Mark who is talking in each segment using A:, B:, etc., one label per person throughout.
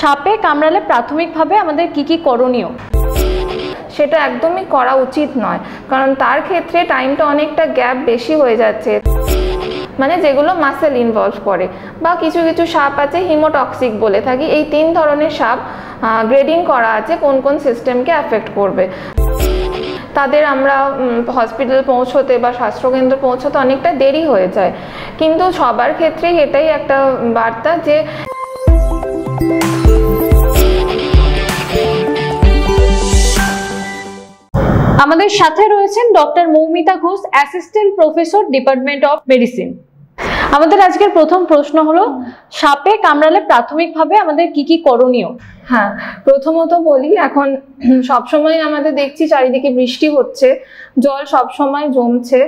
A: সাপে কামড়ালে প্রাথমিকভাবে আমাদের কি করণীয়?
B: সেটা একদমই করা উচিত নয়, কারণ তার ক্ষেত্রে টাইমটা অনেকটা গ্যাপ বেশি হয়ে যাচ্ছে, মানে যেগুলো মাসেল ইনভলভ করে। বা কিছু কিছু সাপ আছে হিমোটক্সিক বলে থাকি। এই 3 ধরনের সাপ গ্রেডিং করা আছে কোন কোন সিস্টেমকে অ্যাফেক্ট করবে। তাদের আমরা হসপিটাল পৌঁছতে বা স্বাস্থ্যকেন্দ্র পৌঁছতে অনেকটা দেরি হয়ে যায়, কিন্তু সবার ক্ষেত্রেই এটাই একটা বার্তা যে
A: আমাদের সাথে রয়েছেন doctor Moumita Ghosh, assistant professor, department of medicine. আমাদের আজকের প্রথম প্রশ্ন হলো, সাপে কামড়ালে প্রাথমিকভাবে আমাদের কি করণীয়?
B: হ্যাঁ, প্রথমত বলি, এখন সবসময় আমাদের দেখছি চারিদিকে বৃষ্টি হচ্ছে, জল সবসময় জমছে।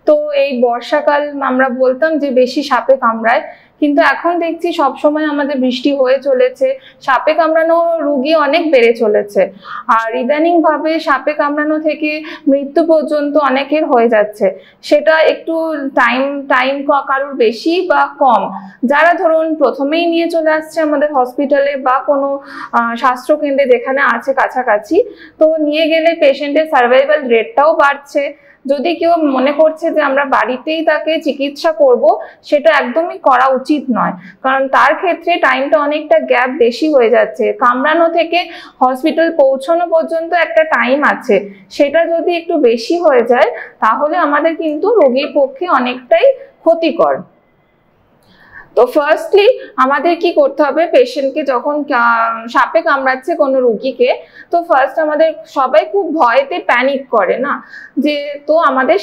B: তো এই বর্ষাকাল আমরা বলতাম যে বেশি সাপে কামড়ায়, কিন্তু এখন দেখছি সবসময় আমাদের বৃষ্টি হয়ে চলেছে, সাপে কামড়ানো রোগী অনেক বেড়ে চলেছে। আর ইদানিং ভাবে সাপে কামড়ানো থেকে মৃত্যু পর্যন্ত অনেকের হয়ে যাচ্ছে। সেটা একটু টাইম কারোর বেশি বা কম, যারা ধরুন প্রথমেই নিয়ে চলে আসছে আমাদের হসপিটালে বা কোনো স্বাস্থ্যকেন্দ্রে যেখানে আছে কাছাকাছি, তো নিয়ে গেলে পেশেন্টের সার্ভাইভাল রেটটাও বাড়ছে। যদি কেউ মনে করছে যে আমরা বাড়িতেই তাকে চিকিৎসা করব, সেটা একদমই করা উচিত নয়, কারণ তার ক্ষেত্রে টাইমটা অনেকটা গ্যাপ বেশি হয়ে যাচ্ছে। কামড়ানো থেকে হসপিটাল পৌঁছানো পর্যন্ত একটা টাইম আছে, সেটা যদি একটু বেশি হয়ে যায় তাহলে আমাদের কিন্তু রোগীর পক্ষে অনেকটাই ক্ষতিকর। তো ফার্স্টলি আমাদের কি করতে হবে, পেশেন্টকে যখন সাপে কামড়াচ্ছে কোনো রোগীকে, তো ফার্স্ট আমাদের সবাই খুব ভয়েতে প্যানিক করে না, যে তো আমাদের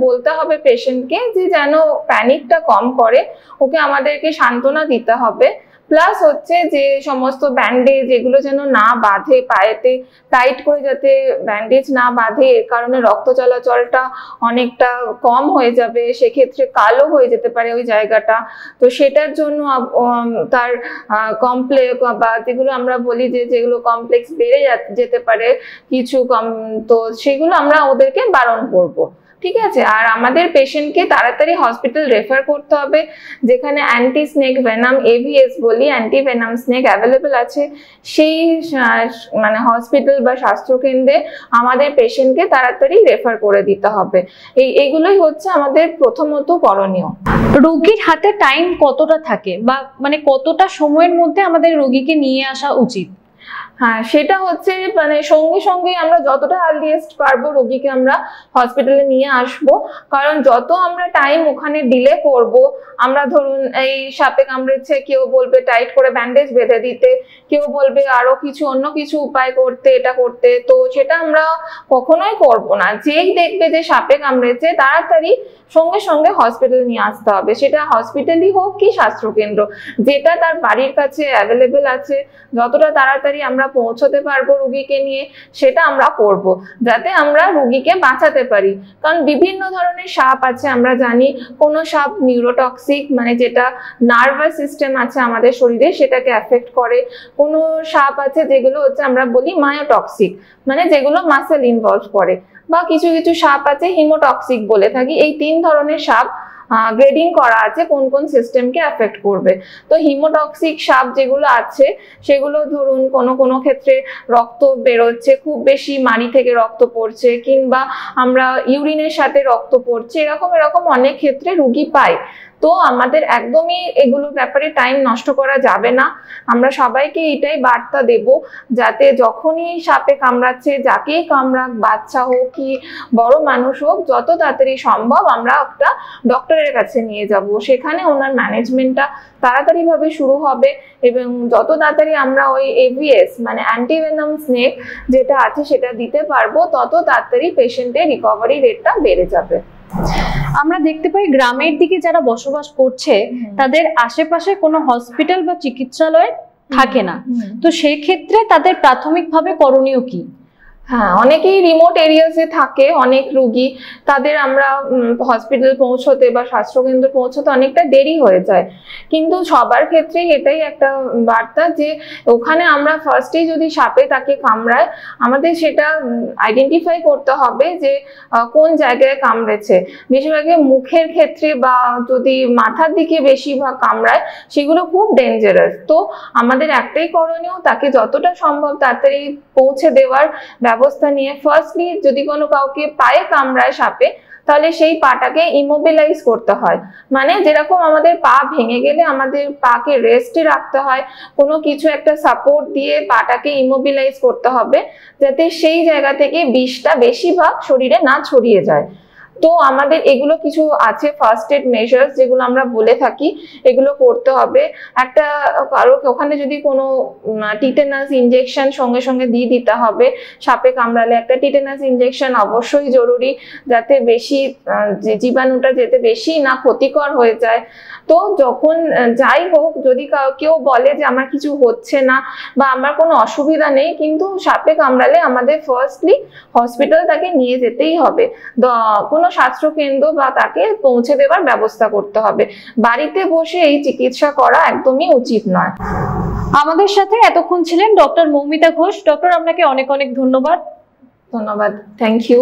B: বলতে হবে পেশেন্টকে যে যেন প্যানিকটা কম করে, ওকে আমাদেরকে সান্ত্বনা দিতে হবে। প্লাস হচ্ছে যে সমস্ত ব্যান্ডেজ এগুলো যেন না বাঁধে, পায়েতে টাইট করে যাতে ব্যান্ডেজ না বাঁধে, এর কারণে রক্ত চলাচলটা অনেকটা কম হয়ে যাবে, সেক্ষেত্রে কালো হয়ে যেতে পারে ওই জায়গাটা। তো সেটার জন্য তার কমপ্লেক্স বা যেগুলো আমরা বলি যে যেগুলো কমপ্লেক্স বেড়ে যেতে পারে কিছু তো সেগুলো আমরা ওদেরকে বারণ করব। ঠিক আছে। আর আমাদের পেশেন্টকে তাড়াতাড়ি হসপিটাল রেফার করতে হবে, যেখানে অ্যান্টি স্নেক ভেনাম AVS বলি, অ্যান্টি ভেনাম স্নেক অ্যাভেলেবেল আছে, সেই মানে হসপিটাল বা স্বাস্থ্যকেন্দ্রে আমাদের পেশেন্টকে তাড়াতাড়ি রেফার করে দিতে হবে। এইগুলোই হচ্ছে আমাদের প্রথমত করণীয়।
A: রোগীর হাতে টাইম কতটা থাকে, বা মানে কতটা সময়ের মধ্যে আমাদের রোগীকে নিয়ে আসা উচিত?
B: হ্যাঁ, সেটা হচ্ছে মানে সঙ্গে সঙ্গে আমরা যতটা আর্লিয়েস্ট পারবো রোগীকে আমরা হসপিটালে নিয়ে আসবো, কারণ যত আমরা টাইম ওখানে ডিলে করব, আমরা ধরুন এই সাপে কামড়েছে, কেউ বলবে টাইট করে ব্যান্ডেজ বেঁধে দিতে, কেউ বলবে আরো কিছু অন্য কিছু উপায় করতে, এটা করতে, তো সেটা আমরা কখনোই করব না। যেই দেখবে যে সাপে কামড়েছে তাড়াতাড়ি সঙ্গে সঙ্গে হসপিটাল নিয়ে আসতে হবে, সেটা হসপিটালই হোক কি স্বাস্থ্যকেন্দ্র, যেটা তার বাড়ির কাছে অ্যাভেলেবেল আছে, যতটা তাড়াতাড়ি আমরা পৌঁছতে পারবো রোগীকে নিয়ে সেটা আমরা করব, যাতে আমরা রোগীকে বাঁচাতে পারি। কারণ বিভিন্ন ধরনের সাপ আছে, আমরা জানি কোনো সাপ নিউরোটক্সিক, মানে যেটা নার্ভাস সিস্টেম আছে আমাদের শরীরে সেটাকে এফেক্ট করে, কোনো সাপ আছে যেগুলো হচ্ছে আমরা বলি মায়োটক্সিক, মানে যেগুলো মাসেল ইনভলভ করে, বা কিছু কিছু সাপ আছে হিমোটক্সিক বলে থাকি। এই 3 ধরনের সাপ গ্রেডিং করা আছে কোন কোন সিস্টেমকে এফেক্ট করবে। তো হিমোটক্সিক সাপ যেগুলো আছে সেগুলো ধরুন কোনো ক্ষেত্রে রক্ত বেরোচ্ছে, খুব বেশি মাড়ি থেকে রক্ত পড়ছে, কিংবা আমরা ইউরিনের সাথে রক্ত পড়ছে, এরকম অনেক ক্ষেত্রে রোগী পায়। তো আমাদের একদমই এগুলোর ব্যাপারে টাইম নষ্ট করা যাবে না। আমরা সবাইকে এটাই বার্তা দেব, যাতে যখনই সাপে কামড়াচ্ছে, যাকেই কামড়াক, বাচ্চা হোক কি বড় মানুষ হোক, যত তাড়াতাড়ি সম্ভব আমরা একটা ডক্টরের কাছে নিয়ে যাব, সেখানে ওনার ম্যানেজমেন্টটা তাড়াতাড়ি ভাবে শুরু হবে, এবং যত তাড়াতাড়ি আমরা ওই AVS মানে অ্যান্টিভেনাম স্নেক যেটা আছে সেটা দিতে পারবো, তত তাড়াতাড়ি পেশেন্টের রিকভারি রেটটা বেড়ে যাবে।
A: আমরা দেখতে পাই গ্রামের দিকে যারা বসবাস করছে তাদের আশেপাশে কোনো হসপিটাল বা চিকিৎসালয় থাকে না, তো সেই ক্ষেত্রে তাদের প্রাথমিকভাবে করণীয় কি?
B: হ্যাঁ, অনেকেই রিমোট এরিয়াসে থাকে, অনেক রুগী, তাদের আমরা হসপিটাল পৌঁছতে বা স্বাস্থ্যকেন্দ্র পৌঁছতে অনেকটা দেরি হয়ে যায়। কিন্তু সবার ক্ষেত্রেই এটাই একটা বার্তা যে ওখানে আমরা ফার্স্টেই যদি সাপে তাকে কামড়ায়, আমাদের সেটা আইডেন্টিফাই করতে হবে যে কোন জায়গায় কামড়েছে। বেশিরভাগই মুখের ক্ষেত্রে বা যদি মাথার দিকে বেশিরভাগ কামড়ায়, সেগুলো খুব ডেঞ্জারাস। তো আমাদের একটাই করণীয়, তাকে যতটা সম্ভব তাড়াতাড়ি পৌঁছে দেওয়ার ব্যবস্থা নিয়ে ফার্স্টলি যদি কোনো কাউকে পায়ে কামড়ায় সাপে, তাহলে সেই পাটাকে ইমোবিলাইজ করতে হয়। মানে যেরকম আমাদের পা ভেঙে গেলে আমাদের পাকে রেস্টে রাখতে হয়, কোনো কিছু একটা সাপোর্ট দিয়ে পাটাকে ইমোবিলাইজ করতে হবে, যাতে সেই জায়গা থেকে বিষটা বেশিরভাগ শরীরে না ছড়িয়ে যায়। তো আমাদের এগুলো কিছু আছে ফার্স্ট এড মেজার্স, যেগুলো আমরা বলে থাকি, এগুলো করতে হবে। একটা কারো ওখানে যদি কোনো টিটেনাস ইনজেকশন সঙ্গে সঙ্গে দিয়ে দিতে হবে। সাপে কামড়ালে একটা টিটেনাস ইনজেকশন অবশ্যই জরুরি, যাতে বেশি জীবাণুটা যেতে বেশি না ক্ষতিকর হয়ে যায়। তো যখন যাই হোক, যদি কেউ বলে যে আমার কিছু হচ্ছে না বা আমার কোনো অসুবিধা নেই, কিন্তু সাপে কামড়ালে আমাদের ফার্স্টলি হসপিটাল তাকে নিয়ে যেতেই হবে, কোনো স্বাস্থ্যকেন্দ্র বা তাকে পৌঁছে দেওয়ার ব্যবস্থা করতে হবে। বাড়িতে বসে এই চিকিৎসা করা একদমই উচিত নয়।
A: আমাদের সাথে এতক্ষণ ছিলেন ডক্টর মৌমিতা ঘোষ। ডক্টর, আপনাকে অনেক অনেক ধন্যবাদ।
B: ধন্যবাদ, থ্যাংক ইউ।